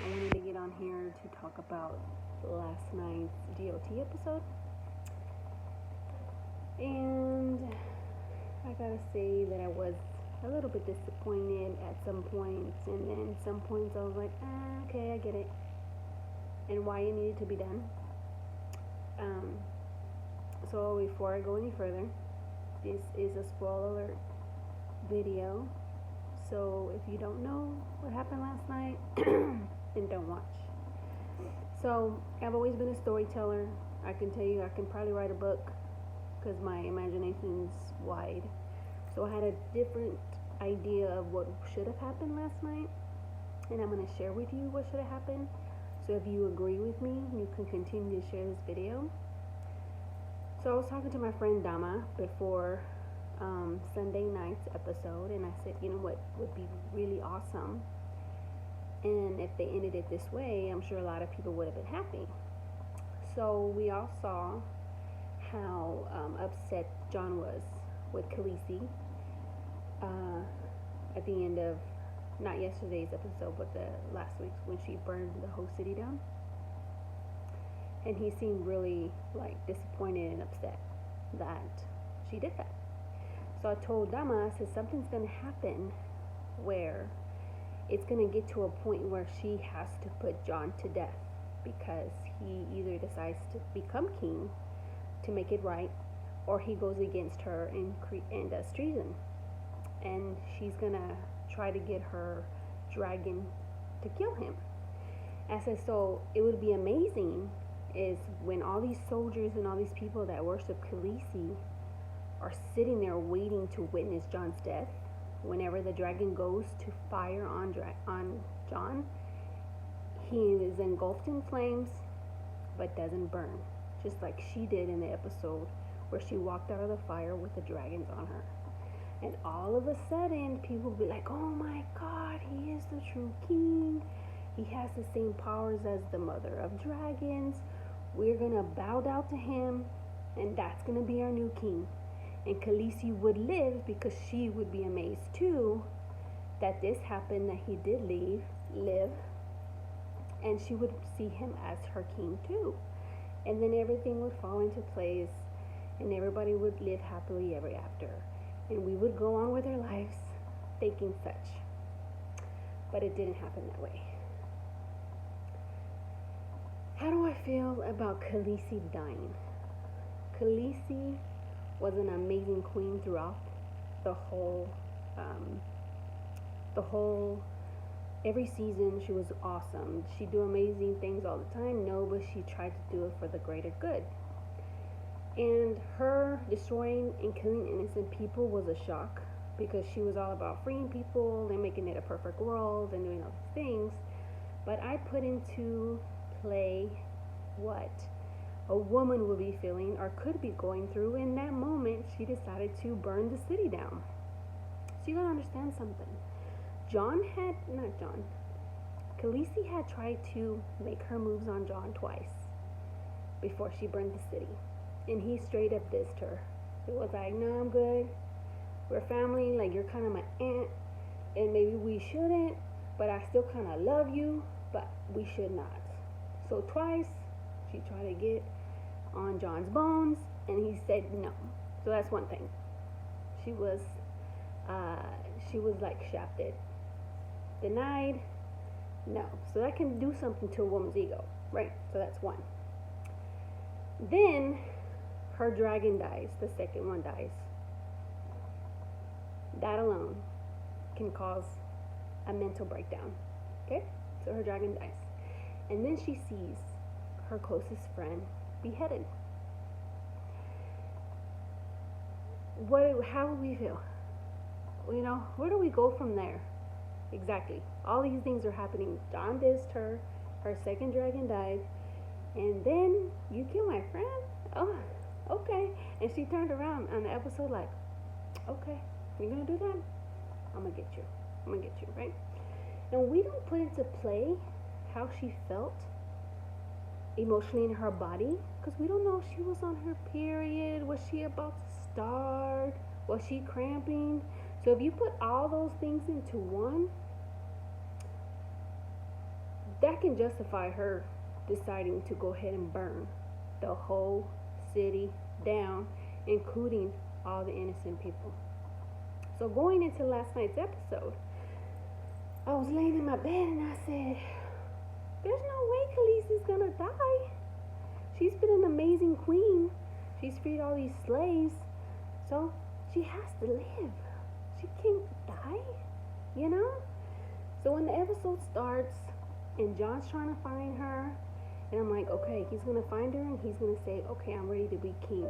I wanted to get on here to talk about last night's GOT episode. And I gotta say that I was a little bit disappointed at some points, and then some points I was like, okay, I get it, and why it needed to be done. Um, so before I go any further, this is a spoiler alert video. So if you don't know what happened last night, then don't watch. So I've always been a storyteller. I can tell you I can probably write a book because my imagination's wide. So I had a different idea of what should have happened last night, and I'm going to share with you what should have happened. So if you agree with me, you can continue to share this video. So I was talking to my friend Dama before Sunday night's episode, and I said, you know what would be really awesome? And if they ended it this way, I'm sure a lot of people would have been happy. So we all saw how upset John was with Khaleesi at the end of, not yesterday's episode, but the last week's, when she burned the whole city down. And he seemed really disappointed and upset that she did that. So I told Dama, I said, something's going to happen where it's going to get to a point where she has to put John to death, because he either decides to become king to make it right, or he goes against her and does treason. And she's going to try to get her dragon to kill him. I said, so it would be amazing is when all these soldiers and all these people that worship Khaleesi are sitting there waiting to witness John's death. Whenever the dragon goes to fire on John, he is engulfed in flames but doesn't burn, just like she did in the episode where she walked out of the fire with the dragons on her. And all of a sudden, people will be like, oh my God, he is the true king. He has the same powers as the mother of dragons. We're going to bow down to him, and that's going to be our new king. And Khaleesi would live because she would be amazed too that this happened, that he did live, and she would see him as her king too. And then everything would fall into place, and everybody would live happily ever after. And we would go on with our lives thinking such. But it didn't happen that way. How do I feel about Khaleesi dying? Khaleesi was an amazing queen throughout the whole every season. She was awesome. She'd do amazing things all the time. No, but she tried to do it for the greater good. And her destroying and killing innocent people was a shock, because she was all about freeing people and making it a perfect world and doing all these things. But I put into play what a woman would be feeling or could be going through in that moment. She decided to burn the city down. So you gotta understand something. Khaleesi had tried to make her moves on John twice before she burned the city. And he straight up dissed her. It was like, no, I'm good. We're family. Like, you're kind of my aunt. And maybe we shouldn't, but I still kind of love you, but we should not. So twice, she tried to get on John's bones, and he said no. So that's one thing. She was like shafted. Denied. No. So that can do something to a woman's ego, right? So that's one. Then her dragon dies. The second one dies. That alone can cause a mental breakdown. Okay? So her dragon dies. And then she sees her closest friend beheaded. How would we feel? You know, where do we go from there? Exactly. All these things are happening. John dissed her. Her second dragon died. And then you kill my friend? Oh, okay. And she turned around on the episode like, okay, you're going to do that? I'm going to get you, right? And we don't put into play how she felt emotionally in her body, because we don't know if she was on her period. Was she about to start? Was she cramping? So if you put all those things into one, that can justify her deciding to go ahead and burn the whole city down, including all the innocent people. So going into last night's episode, I was laying in my bed and I said, there's no way Khaleesi's gonna die. She's been an amazing queen. She's freed all these slaves. So she has to live. She can't die, you know? So when the episode starts and Jon's trying to find her, and I'm like, okay, he's gonna find her and he's gonna say, okay, I'm ready to be king.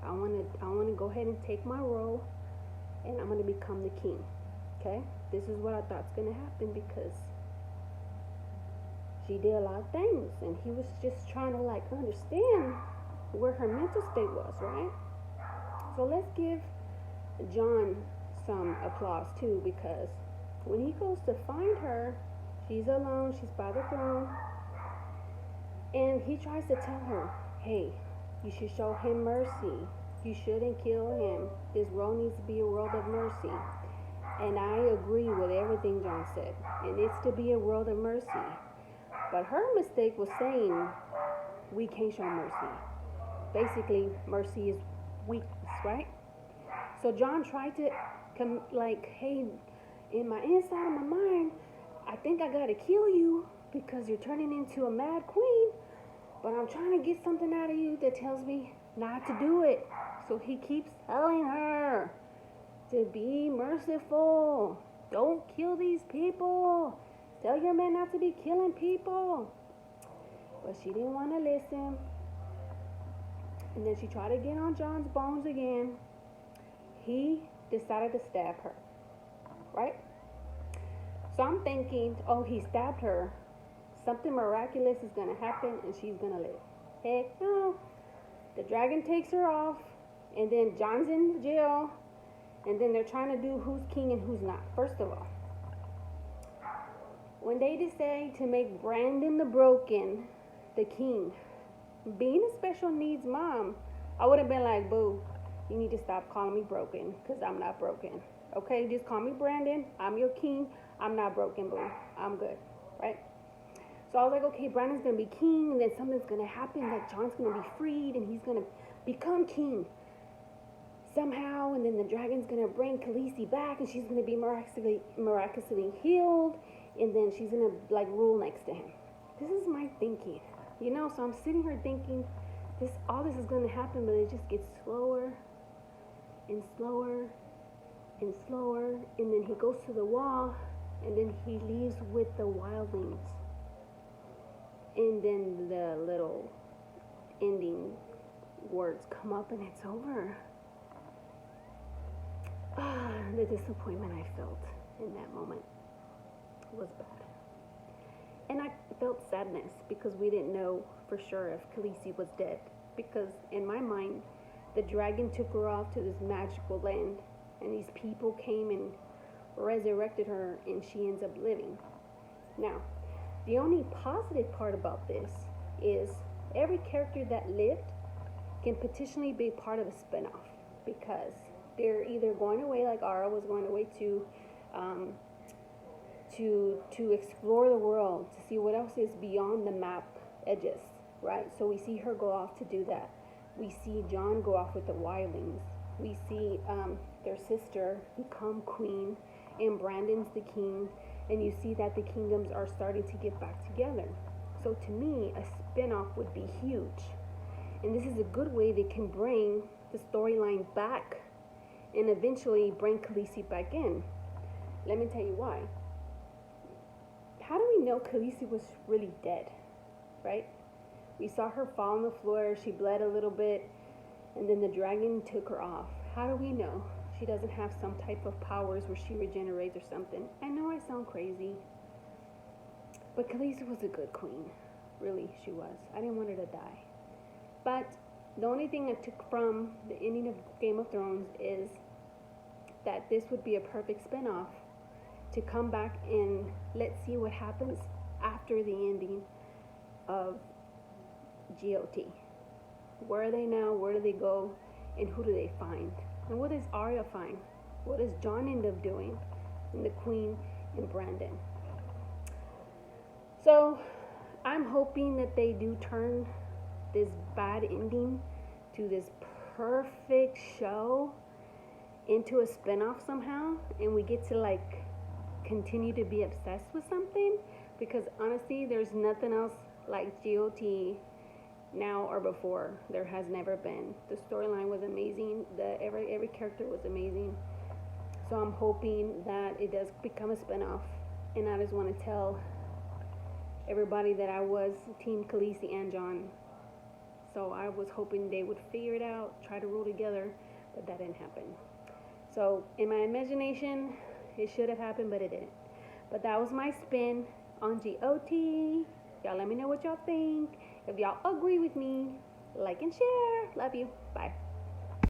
I wanna go ahead and take my role and I'm gonna become the king. Okay? This is what I thought's gonna happen because she did a lot of things and he was just trying to like understand where her mental state was, right? So let's give Jon some applause too, because when he goes to find her, she's alone, she's by the throne, and he tries to tell her, hey, you should show him mercy. You shouldn't kill him. This world needs to be a world of mercy. And I agree with everything Jon said. It needs to be a world of mercy. But her mistake was saying we can't show mercy. Basically, mercy is weakness, right? So Jon tried to come like, hey, in my inside of my mind, I think I gotta kill you because you're turning into a mad queen, but I'm trying to get something out of you that tells me not to do it. So he keeps telling her to be merciful. Don't kill these people. Tell your men not to be killing people. But she didn't want to listen. And then she tried to get on Jon's bones again. He decided to stab her. Right? So I'm thinking, oh, he stabbed her. Something miraculous is going to happen and she's going to live. Heck no. The dragon takes her off. And then Jon's in jail. And then they're trying to do who's king and who's not. First of all, when they decide to make Brandon the Broken the king, being a special needs mom, I would have been like, boo, you need to stop calling me broken because I'm not broken. Okay, just call me Brandon. I'm your king. I'm not broken, boo. I'm good, right? So I was like, okay, Brandon's going to be king, and then something's going to happen, like Jon's going to be freed, and he's going to become king somehow, and then the dragon's going to bring Khaleesi back, and she's going to be miraculously healed, and then she's going to, like, rule next to him. This is my thinking, you know? So I'm sitting here thinking, all this is going to happen, but it just gets slower and slower and slower, and then he goes to the wall, and then he leaves with the wildlings. And then the little ending words come up and it's over. The disappointment I felt in that moment was bad. And I felt sadness because we didn't know for sure if Khaleesi was dead. Because in my mind, the dragon took her off to this magical land and these people came and resurrected her and she ends up living. Now, the only positive part about this is every character that lived can potentially be part of a spinoff because they're either going away like Arya was going away to explore the world, to see what else is beyond the map edges, right? So we see her go off to do that. We see Jon go off with the wildlings. We see their sister become queen and Brandon's the king. And you see that the kingdoms are starting to get back together. So to me, a spin-off would be huge. And this is a good way they can bring the storyline back and eventually bring Khaleesi back in. Let me tell you why. How do we know Khaleesi was really dead, right? We saw her fall on the floor, she bled a little bit, and then the dragon took her off. How do we know she doesn't have some type of powers where she regenerates or something? I know I sound crazy, but Khaleesi was a good queen. Really, she was. I didn't want her to die. But the only thing I took from the ending of Game of Thrones is that this would be a perfect spinoff to come back and let's see what happens after the ending of GOT. Where are they now? Where do they go? And who do they find? And what does Arya find? What does Jon end up doing? And the Queen and Brandon. So So I'm hoping that they do turn this bad ending to this perfect show into a spin-off somehow, and we get to like continue to be obsessed with something, because honestly there's nothing else like GOT now or before. There has never been. The storyline was amazing. The every character was amazing. So I'm hoping that it does become a spinoff. And I just want to tell everybody that I was Team Khaleesi and John. So I was hoping they would figure it out, try to rule together, but that didn't happen. So in my imagination, it should have happened, but it didn't. But that was my spin on GOT. Y'all let me know what y'all think. If y'all agree with me, like and share. Love you. Bye.